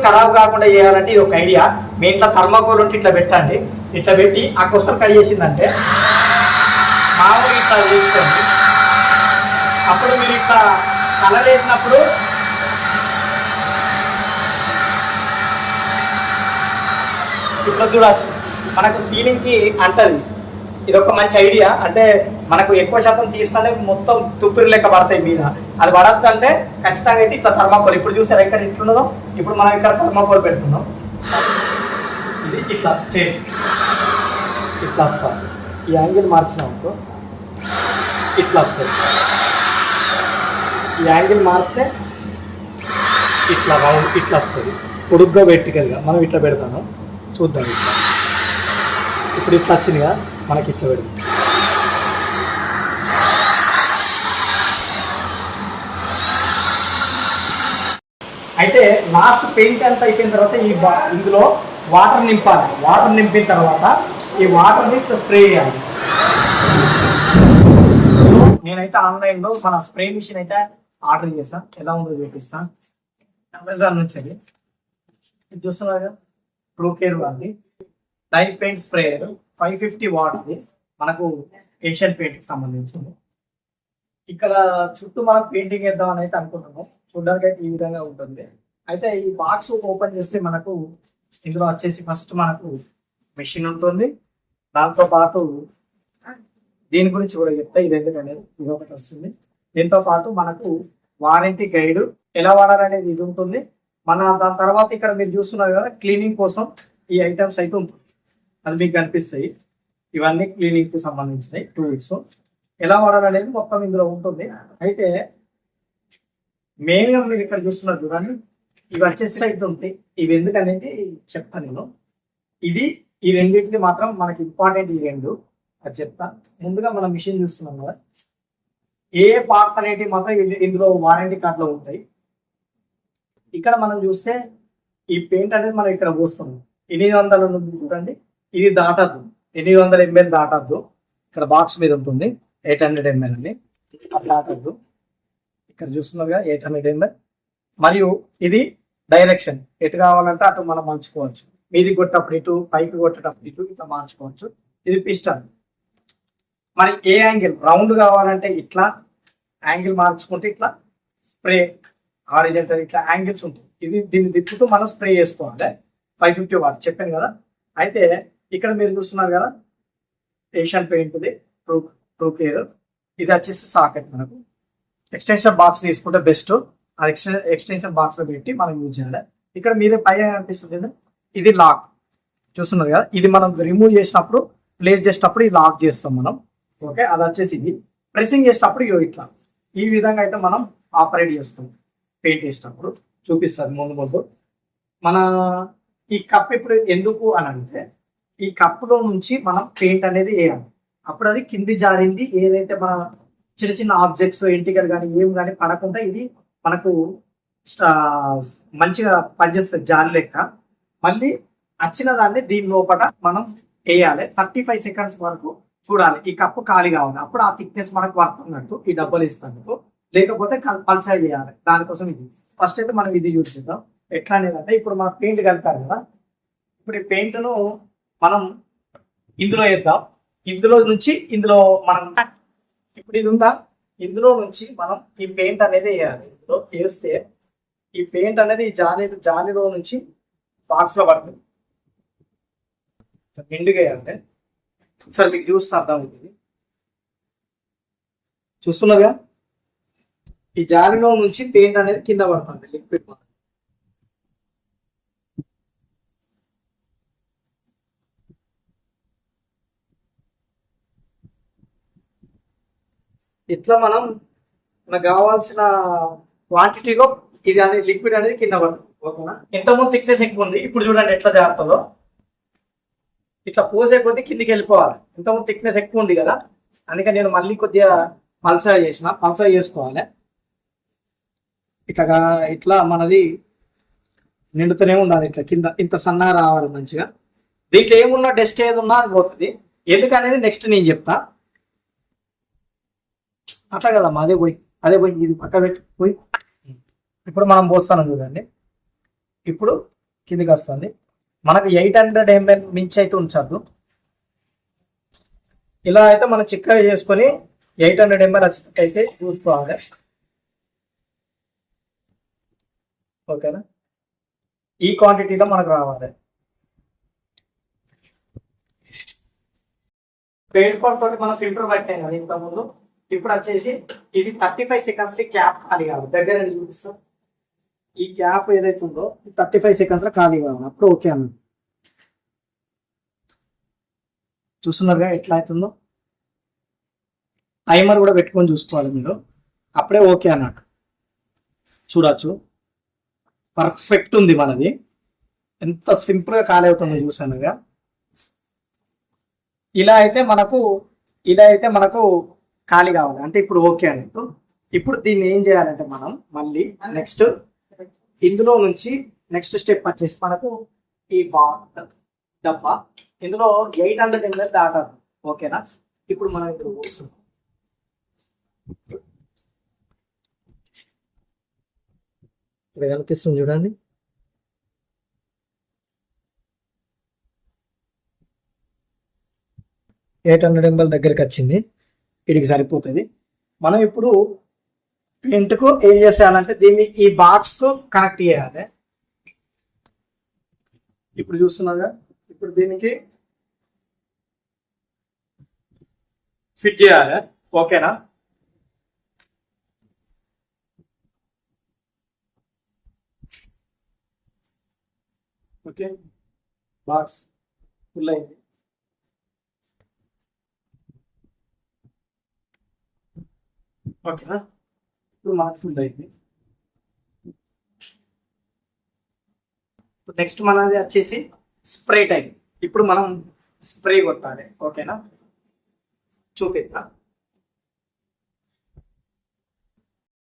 ఖరాబ్ కాకుండా చేయాలంటే ఇది ఒక ఐడియా. మీ ఇంట్లో థర్మాకోల్ ఉంటే ఇట్లా పెట్టండి. ఇట్లా పెట్టి ఆ కొసలు కట్ చేసిందంటే మామూలుగా ఇట్లా తీసుకోండి. అప్పుడు మీరు ఇట్లా కలర్ వేసినప్పుడు ఇట్లా చూడవచ్చు, మనకు సీలింగ్కి అంటది. ఇది ఒక మంచి ఐడియా. అంటే మనకు ఎక్కువ శాతం తీస్తానే మొత్తం తుప్పిరి లెక్క పడతాయి మీద. అది పడద్దు అంటే ఖచ్చితంగా అయితే ఇట్లా థర్మాకోల్. ఇప్పుడు చూసారు ఎక్కడ ఇట్లున్నదో, ఇప్పుడు మనం ఇక్కడ థర్మాకోల్ పెడుతున్నాం. ఇది ఇట్లా స్ట్రేట్ ఇట్లా వస్తుంది. ఈ యాంగిల్ మార్చినాం అనుకో ఇట్లా వస్తుంది. ఈ యాంగిల్ మారితే ఇట్లా రౌండ్ ఇట్లా వస్తుంది. పొడుగ్గా వెర్టికల్గా మనం ఇట్లా పెడతాను. చూద్దాం. ఇట్లా ఇప్పుడు ఇట్లా వచ్చిందిగా, మనకి ఇట్లా పెడతాం. అయితే లాస్ట్ పెయింట్ అంతా అయిపోయిన తర్వాత ఇందులో వాటర్ నింపాలి. వాటర్ నింపిన తర్వాత ఈ వాటర్ని ఇట్లా స్ప్రే చేయాలి. నేనైతే ఆన్లైన్లో మన స్ప్రే మిషన్ అయితే ఆర్డర్ చేశాను. ఎలా ఉందో చూపిస్తాను. అమెజాన్ నుంచి అది ఇది చూస్తున్నారు. ప్రూకేర్ వాళ్ళది డై పెయింట్ స్ప్రేయర్ 550 వాట్ది. మనకు ఏషియన్ పెయింట్కి సంబంధించింది. ఇక్కడ చుట్టూ మనం పెయింటింగ్ వేద్దాం అని అయితే అనుకుంటున్నాం. చూడడానికి అయితే ఈ విధంగా ఉంటుంది. అయితే ఈ బాక్స్ ఓపెన్ చేస్తే మనకు ఇందులో వచ్చేసి ఫస్ట్ మనకు మెషిన్ ఉంటుంది. దాంతో పాటు దీని గురించి కూడా చెప్తా. ఇది ఎందుకనేది ఇది ఒకటి వస్తుంది. దీంతో పాటు మనకు వారంటీ గైడ్ ఎలా వాడాలనేది ఇది ఉంటుంది. దాని తర్వాత ఇక్కడ మీరు చూస్తున్నారు కదా, క్లీనింగ్ కోసం ఈ ఐటమ్స్ అయితే ఉంటుంది. అది మీకు కనిపిస్తాయి. ఇవన్నీ క్లీనింగ్ కి సంబంధించినవి టూల్స్. ఎలా వాడాలనేది మొత్తం ఇందులో ఉంటుంది. అయితే మెయిన్గా మీరు ఇక్కడ చూస్తున్నారు చూడండి, ఇవి వచ్చేసి అయితే ఉంటాయి. ఇవి ఎందుకనేది చెప్తాను నేను. ఈ రెండింటిని మాత్రం మనకి ఇంపార్టెంట్. ఈ రెండు అది చెప్తా. ముందుగా మనం మిషన్ చూస్తున్నాం కదా, ఏ పార్ట్స్ అనేటివి మాత్రం ఇందులో వారంటీ కార్డులో ఉంటాయి. ఇక్కడ మనం చూస్తే ఈ పెయింట్ అనేది మనం ఇక్కడ పోస్తున్నాం. 800 ఉంది చూడండి, ఇది దాటద్దు. 800 ml దాటద్దు. ఇక్కడ బాక్స్ మీద ఉంటుంది 800 ml అని, అది దాటద్దు. ఇక్కడ చూస్తున్నారుగా 800 ml. మరియు ఇది డైరెక్షన్, ఎటు కావాలంటే అటు మనం మార్చుకోవచ్చు. మీది కొట్టేటప్పుడు ఇటు, పైకి కొట్టేటప్పుడు ఇటు, ఇట్లా మార్చుకోవచ్చు. ఇది పిస్టన్. మరి ఏ యాంగిల్ రౌండ్ కావాలంటే ఇట్లా యాంగిల్ మార్చుకుంటే ఇట్లా స్ప్రే హారిజంటల్ ఇట్లా యాంగిల్స్ ఉంటాయి. దీన్ని తిప్పుతూ మనం స్ప్రే చేసుకోవాలి. 550 వాట్ చెప్పాను కదా. అయితే ఇక్కడ మీరు చూస్తున్నారు కదా, ఏషియన్ పెయింట్ది ప్రూకేర్. ఇది వచ్చేసి సాకెట్. మనకు ఎక్స్టెన్షన్ బాక్స్ తీసుకుంటే బెస్ట్. అది ఎక్స్టెన్షన్ బాక్స్ లో పెట్టి మనం యూజ్ చేయాలి. ఇక్కడ మీరే పై అనిపిస్తుంది, ఇది లాక్ చూస్తున్నారు కదా. ఇది మనం రిమూవ్ చేసినప్పుడు, ప్లేస్ చేసినప్పుడు ఇది లాక్ చేస్తాం మనం. ఓకే, అది వచ్చేసి ఇది ప్రెసింగ్ చేసేటప్పుడు ఇట్లా ఈ విధంగా అయితే మనం ఆపరేట్ చేస్తాం. పెయింట్ వేసేటప్పుడు చూపిస్తుంది ముందు. మన ఈ కప్ ఇప్పుడు ఎందుకు అని అంటే, ఈ కప్పులో నుంచి మనం పెయింట్ అనేది వేయాలి. అప్పుడు అది కింది జారింది ఏదైతే మన చిన్న చిన్న ఆబ్జెక్ట్స్ ఎంటికలు కానీ ఏం కానీ పడకుండా ఇది మనకు మంచిగా పనిచేస్తుంది జాలి లెక్క. మళ్ళీ వచ్చిన దాన్ని దీని లోపల మనం వేయాలి. 35 సెకండ్స్ వరకు చూడాలి. ఈ కప్పు ఖాళీ కావాలి. అప్పుడు ఆ థిక్నెస్ మనకు వస్తున్నట్టు ఈ డబ్బులు ఇస్తున్నట్టు. లేకపోతే పల్సర్ చేయాలి. దానికోసం ఇది ఫస్ట్ అయితే మనం ఇది యూజ్ చేద్దాం. ఎట్లా అనేదంటే, ఇప్పుడు మనం పెయింట్ కలిపారు కదా, ఇప్పుడు ఈ పెయింట్ను మనం ఇందులో వేద్దాం. ఇందులో నుంచి ఇందులో మనం ఇప్పుడు ఇది ఉందా, ఇందులో నుంచి మనం ఈ పెయింట్ అనేది వేయాలి. ఇందులో వేస్తే ఈ పెయింట్ అనేది ఈ జాలిలో నుంచి బాక్స్ లో పడుతుంది. నిండుగా వేయాలి. ఒకసారి మీకు చూస్తే అర్థం అవుతుంది. చూస్తున్నారుగా, ఈ జాలిలో నుంచి పెయింట్ అనేది కింద పడుతుంది. లిక్విడ్ ఇట్లా మనకు కావాల్సిన క్వాంటిటీలో ఇది అనేది లిక్విడ్ అనేది కింద పడుతుంది. ఓకేనా, ఇంతకుముందు థిక్నెస్ ఎక్కువ ఉంది. ఇప్పుడు చూడండి ఎట్లా జారుతుందో. ఇట్లా పోసే కొద్దీ కిందికి వెళ్ళిపోవాలి. ఇంతకుముందు థిక్నెస్ ఎక్కువ ఉంది కదా, అందుకని నేను మళ్ళీ కొద్దిగా పల్సా చేసుకోవాలి. ఇట్లా మనది నిండుతూనే ఉండాలి. ఇట్లా కింద ఇంత సన్నగా రావాలి మంచిగా. దీంట్లో ఏమున్నా డస్ట్ ఏది ఉన్నా అది పోతుంది. ఎందుకనేది నెక్స్ట్ నేను చెప్తా. అట్లా కదమ్మా, అదే పోయి ఇది పక్క పెట్టి పోయి. ఇప్పుడు మనం పోస్తాను చూడండి. ఇప్పుడు కిందికి వస్తుంది. మనకు 800 ml మించి అయితే ఉంచద్దు. ఇలా అయితే మనం చిక్కగా చేసుకొని 800 ml అయితే చూసుకోవాలి. ఓకేనా, ఈ క్వాంటిటీలో మనకు రావాలి. పెయింట్ పాట్ తోటి మనం ఫిల్టర్ పట్టాం కదా ఇంత ముందు. ఇప్పుడు వచ్చేసి ఇది 35 సెకండ్స్ కి క్యాప్ ఖాళీ కావాలి. దగ్గర చూపిస్తాం. ఈ క్యాప్ ఏదైతే ఉందో 35 సెకండ్స్ లో ఖాళీ కావాలి. అప్పుడు ఓకే అన్న. చూస్తున్నారుగా ఎట్లా అవుతుందో. టైమర్ కూడా పెట్టుకొని చూసుకోవాలి మీరు, అప్పుడే ఓకే అన్నట్టు. చూడొచ్చు పర్ఫెక్ట్ ఉంది మనది. ఎంత సింపుల్ గా ఖాళీ అవుతుందో చూసానుగా. ఇలా అయితే మనకు ఖాళీ కావాలి అంటే ఇప్పుడు ఓకే అన్నట్టు. ఇప్పుడు దీన్ని ఏం చేయాలంటే మనం మళ్ళీ నెక్స్ట్ ఇందులో నుంచి నెక్స్ట్ స్టెప్ వచ్చేసి మనకు ఈ డబ్బా ఇందులో 800 ml దాటాలి. ఓకేనా, ఇప్పుడు మనం ఇందులో పోస్తున్నాం. ఇక్కడ కనిపిస్తుంది చూడండి. $800 దగ్గరికి వచ్చింది. వీడికి సరిపోతుంది. మనం ఇప్పుడు పెయింట్కు ఏం చేసేయాలంటే దీన్ని ఈ బాక్స్ కనెక్ట్ చేయాలి. ఇప్పుడు చూస్తున్నాగా, ఇప్పుడు దీనికి ఫిట్ చేయాలి. ఓకేనా, ఓకే. బాక్స్ ఫుల్ అయింది. ఓకేనా, ఇప్పుడు మనకు ఫుల్ అయింది. నెక్స్ట్ మనది వచ్చేసి స్ప్రే టైం. ఇప్పుడు మనం స్ప్రే కొట్టాలి. ఓకేనా, చూపిస్తా.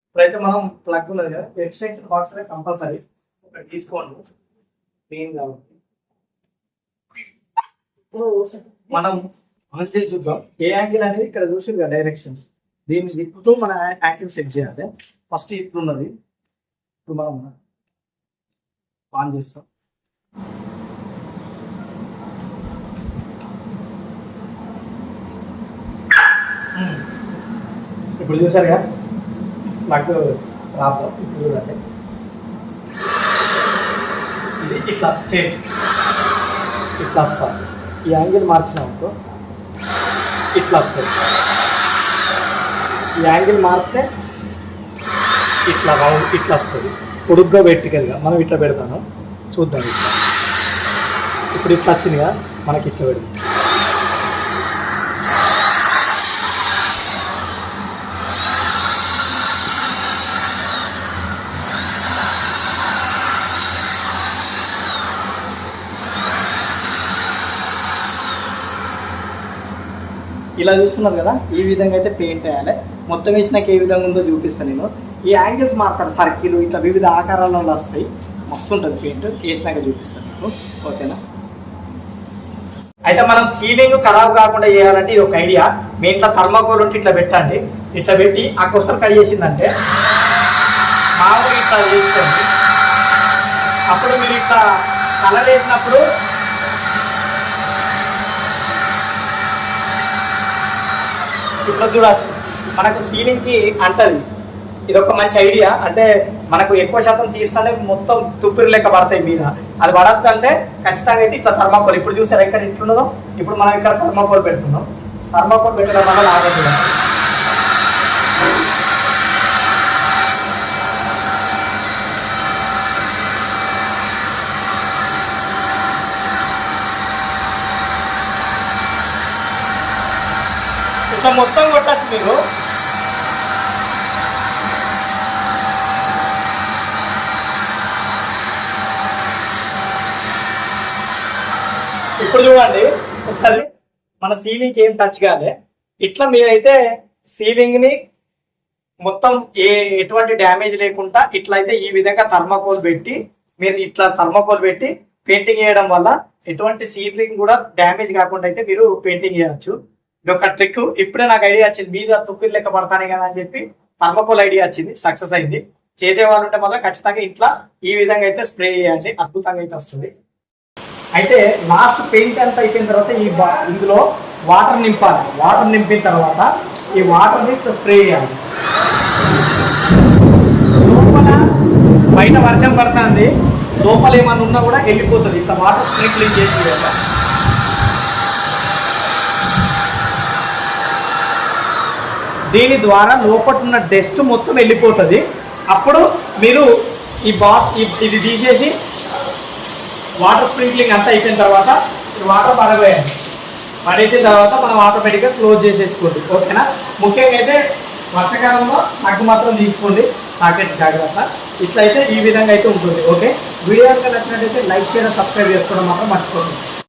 ఇప్పుడైతే మనం ప్లగ్ ఉన్నది కదా, ఎక్స్టెన్షన్ బాక్స్ అనేది కంపల్సరీ ఒకటి తీసుకోండి, మెయిన్ కాబట్టి. ఇప్పుడు మనం చూద్దాం ఏ యాంగిల్ అనేది. ఇక్కడ చూసి డైరెక్షన్ దీన్ని తిప్పుతూ మన యాంగిల్ సెట్ చేయాలి. ఫస్ట్ ఇట్లున్నది. ఇప్పుడు మనం ఆన్ చేస్తాం. ఇప్పుడు చూసారుగా ప్లగ్ ప్రాబ్లం. ఇప్పుడు చూడండి, ఇది ఇట్లా స్ట్రేట్ ఇట్లా వస్తుంది. ఈ యాంగిల్ మార్చినామనుకో ఇట్లా వస్తుంది. ఈ యాంగిల్ మారితే ఇట్లా రౌండ్ ఇట్లా వస్తుంది. పొడుగ్గా వెర్టికల్గా మనం ఇట్లా పెడతాను. చూద్దాం. ఇట్లా ఇప్పుడు ఇట్లా వచ్చిందిగా, మనకి ఇట్లా పెడతాం. ఇలా చూస్తున్నారు కదా, ఈ విధంగా అయితే పెయింట్ వేయాలి. మొత్తం వేసినాక ఏ విధంగా ఉందో చూపిస్తాను నేను. ఈ యాంగిల్స్ మారుతారు, సర్కిల్ ఇట్లా వివిధ ఆకారాల్లో వస్తాయి. మస్తు ఉంటుంది పెయింట్, వేసినాక చూపిస్తాను మీకు. ఓకేనా, అయితే మనం సీలింగ్ ఖరాబ్ కాకుండా చేయాలంటే ఇది ఒక ఐడియా. మీ ఇంట్లో థర్మాకోల్ ఉంటే ఇట్లా పెట్టండి. ఇట్లా పెట్టి ఆ క్వశ్చన్ కట్ చేసిందంటే మామూలు ఇట్లా చేసుకోండి. అప్పుడు మీరు ఇట్లా కలర్ వేసినప్పుడు ఇట్లా చూడవచ్చు, మనకు సీలింగ్ కి అంటది. ఇది ఒక మంచి ఐడియా. అంటే మనకు ఎక్కువ శాతం తీస్తుంటే మొత్తం తుప్పిరి లెక్క పడతాయి మీద. అది పడద్దు అంటే ఖచ్చితంగా అయితే ఇట్లా థర్మాకోల్. ఇప్పుడు చూసారు ఎక్కడ ఇట్లున్నదో. ఇప్పుడు మనం ఇక్కడ థర్మాకోల్ పెడుతున్నాం. థర్మాకోల్ పెట్టడం వల్ల లాభం. ఇట్లా మొత్తం కొట్టచ్చు మీరు. ఇప్పుడు చూడండి ఒకసారి, మన సీలింగ్ ఏం టచ్ కాలే. ఇట్లా మీరైతే సీలింగ్ ని మొత్తం ఎటువంటి డ్యామేజ్ లేకుండా ఇట్లా అయితే ఈ విధంగా థర్మాకోల్ పెట్టి మీరు ఇట్లా థర్మాకోల్ పెట్టి పెయింటింగ్ చేయడం వల్ల ఎటువంటి సీలింగ్ కూడా డ్యామేజ్ కాకుండా అయితే మీరు పెయింటింగ్ చేయవచ్చు. ఇది ఒక ట్రిక్. ఇప్పుడే నాకు ఐడియా వచ్చింది. మీద తుప్పిరి లెక్క పడతానే కదా అని చెప్పి థర్మాకోల్ ఐడియా వచ్చింది, సక్సెస్ అయింది. చేసేవాళ్ళు ఉంటే మాత్రం ఖచ్చితంగా ఇంట్లో ఈ విధంగా అయితే స్ప్రే చేయండి, అద్భుతంగా అయితే వస్తుంది. అయితే లాస్ట్ పెయింట్ అంతా అయిపోయిన తర్వాత ఇందులో వాటర్ నింపాలి. వాటర్ నింపిన తర్వాత ఈ వాటర్ని స్ప్రే చేయాలి. లోపల బయట వర్షం పడుతుంది, లోపల ఏమైనా ఉన్నా కూడా వెళ్ళిపోతుంది. ఇట్లా వాటర్ స్ప్రింక్లింగ్ చేసి కదా. దీని ద్వారా లోపల ఉన్న డస్ట్ మొత్తం వెళ్ళిపోతుంది. అప్పుడు మీరు ఇది తీసేసి వాటర్ స్ప్రింక్లింగ్ అంతా అయిపోయిన తర్వాత వాటర్ పడవేయండి. పడేసిన తర్వాత మనం ఆటోమేటిక్గా క్లోజ్ చేసేసుకోండి. ఓకేనా? ముఖ్యంగా అయితే వర్షాకాలంలో నాకు మాత్రం తీసుకోండి, సాకెట్ జాగ్రత్త. ఇట్లయితే ఈ విధంగా అయితే ఉంటుంది. ఓకే, వీడియో కనుక నచ్చినట్టయితే లైక్ షేర్ సబ్స్క్రైబ్ చేసుకోవడం మాత్రం మర్చిపోతుంది.